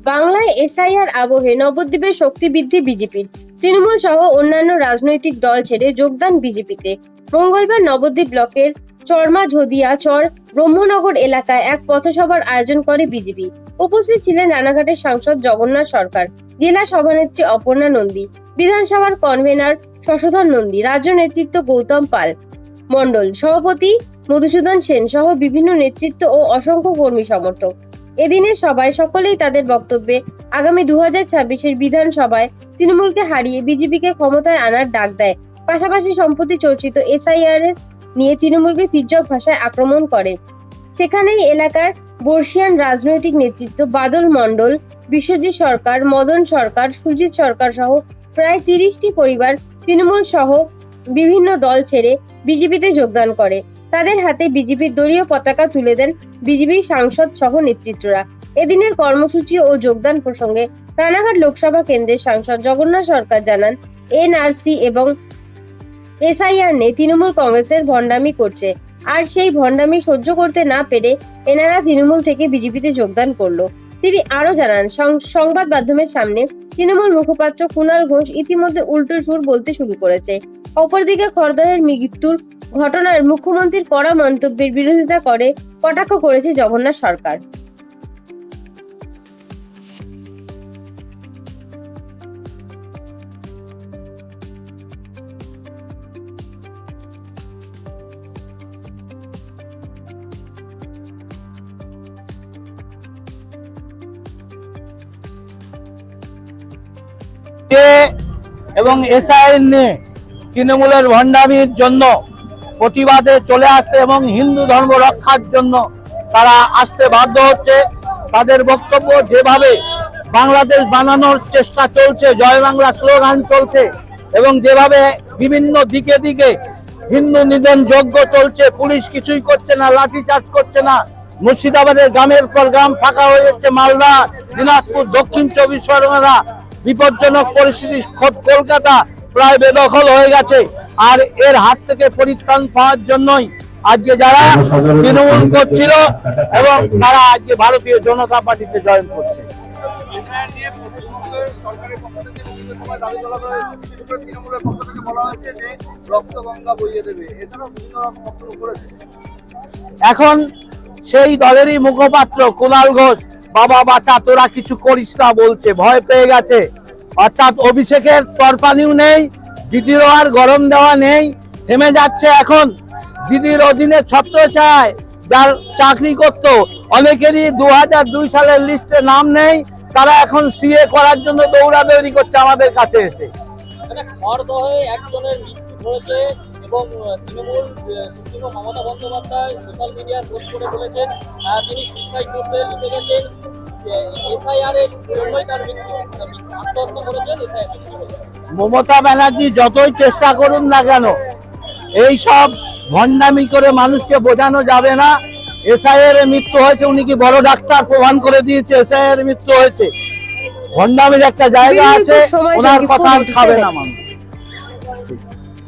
বাংলায় এসআইআর আবহে নবদ্বীপের শক্তি বৃদ্ধি বিজেপির। তৃণমূল সহ অন্যান্য রাজনৈতিক দল ছেড়ে যোগদান বিজেপিতে। মঙ্গলবার নবদ্বীপ ব্লকের চরমাঝদিয়া চর ব্রহ্মনগর এলাকায় এক পথসভার আয়োজন করে বিজেপি। উপস্থিত ছিলেন রানাঘাটের সাংসদ জগন্নাথ সরকার, জেলা সভানেত্রী অপর্ণা নন্দী, বিধানসভার কনভেনার শশধর নন্দী, রাজ্য নেতৃত্ব গৌতম পাল মণ্ডল, সভাপতি মধুসূদন সেন সহ বিভিন্ন নেতৃত্ব ও অসংখ্য কর্মী সমর্থক। এদিনের সভায় সকলেই তাদের বক্তব্যে আগামী 2026-এর বিধানসভায় তৃণমূলকে হারিয়ে বিজেপিকে ক্ষমতায় আনার ডাক দেয়। পাশাপাশি সম্প্রতি চর্চিত এসআইআর নিয়ে তৃণমূলকে তির্যক ভাষায় আক্রমণ করে। সেখানেই এলাকার বর্ষিয়ান রাজনৈতিক নেতৃত্ব বাদল মণ্ডল, বিশ্বজিৎ সরকার, মদন সরকার, সুজিত সরকার সহ প্রায় 30টি পরিবার তৃণমূল সহ বিভিন্ন দল ছেড়ে বিজেপিতে যোগদান করে। তাদের হাতে বিজেপির দলীয় পতাকা তুলে দেন বিজেপির সাংসদ সহ নেতৃত্বরা। এদিনের কর্মসূচি ও যোগদান প্রসঙ্গে রানাঘাট লোকসভা কেন্দ্রের সাংসদ জগন্নাথ সরকার জানান, এনআরসি এবং এসআইআর নিয়ে তৃণমূল কংগ্রেসের ভণ্ডামি করছে, আর সেই ভণ্ডামি সহ্য করতে না পেরে এনারা তৃণমূল থেকে বিজেপিতে যোগদান করলো। তিনি আরো জানান, সংবাদ মাধ্যমের সামনে তৃণমূল মুখপাত্র কুণাল ঘোষ ইতিমধ্যে উল্টো সুর বলতে শুরু করেছে। অপরদিকে খরদারের মৃত্যুর ঘটনার মুখ্যমন্ত্রীর কড়া মন্তব্যের বিরোধিতা করে কটাক্ষ করেছে জগন্নাথ সরকার। এবং এসআইআর নিয়ে তৃণমূলের ভণ্ডামির জন্য প্রতিবাদে চলে আসছে এবং হিন্দু ধর্ম রক্ষার জন্য তারা আসতে বাধ্য হচ্ছে। তাদের বক্তব্য, যেভাবে বাংলাদেশ বানানোর চেষ্টা চলছে, জয় বাংলা স্লোগান চলছে এবং যেভাবে বিভিন্ন দিকে দিকে হিন্দু নিধন যজ্ঞ চলছে, পুলিশ কিছুই করছে না, লাঠিচার্জ করছে না। মুর্শিদাবাদের গ্রামের পর গ্রাম ফাঁকা হয়ে যাচ্ছে, মালদা, দিনাজপুর, দক্ষিণ 24 পরগনা বিপজ্জনক পরিস্থিতি, খোদ কলকাতা প্রায় বেদখল হয়ে গেছে। আর এর হাত থেকে পরিত্রাণ পাওয়ার জন্যই আজকে যারা তৃণমূল করছিল এবং তারা আজকে ভারতীয় জনতা পার্টিতে জয়েন করছে। এখন সেই দলেরই মুখপাত্র কুণাল ঘোষ, বাবা বাঁচা, তোরা কিছু করিস না বলছে, ভয় পেয়ে গেছে। অর্থাৎ অভিষেকের তরপানিও নেই, দিদির আর গরম দেওয়া নেই, থেমে যাচ্ছে। এখন দিদির অধীনে ছত্র চায়, যার চাকরি করতো অনেকেরই 2002 সালের লিস্টে নাম নেই, তারা এখন সিএ করার জন্য দৌড়াদৌড়ি করছে আমাদের কাছে এসে। একজনের মৃত্যু হয়েছে এবং তৃণমূল সুপ্রিমো মমতা বন্দ্যোপাধ্যায় সোশ্যাল মিডিয়ায় পোস্ট করে বলেছেন তিনি সুইসাইড করতে লিখে গেছেন, এসআইআর এর জন্যই তার মৃত্যু, আত্মহত্যা করেছেন। মমতা ব্যানার্জি যতই চেষ্টা করুন না কেন, এই সব ভণ্ডামি করে মানুষকে বোঝানো যাবে না। এসআইআর এর মৃত্যু হয়েছে, উনি কি বড় ডাক্তার প্রমাণ করে দিয়েছে এসআইআর এর মৃত্যু হয়েছে। ভণ্ডামির একটা জায়গা আছে, ওনার কথা আর খাবে না মানুষ।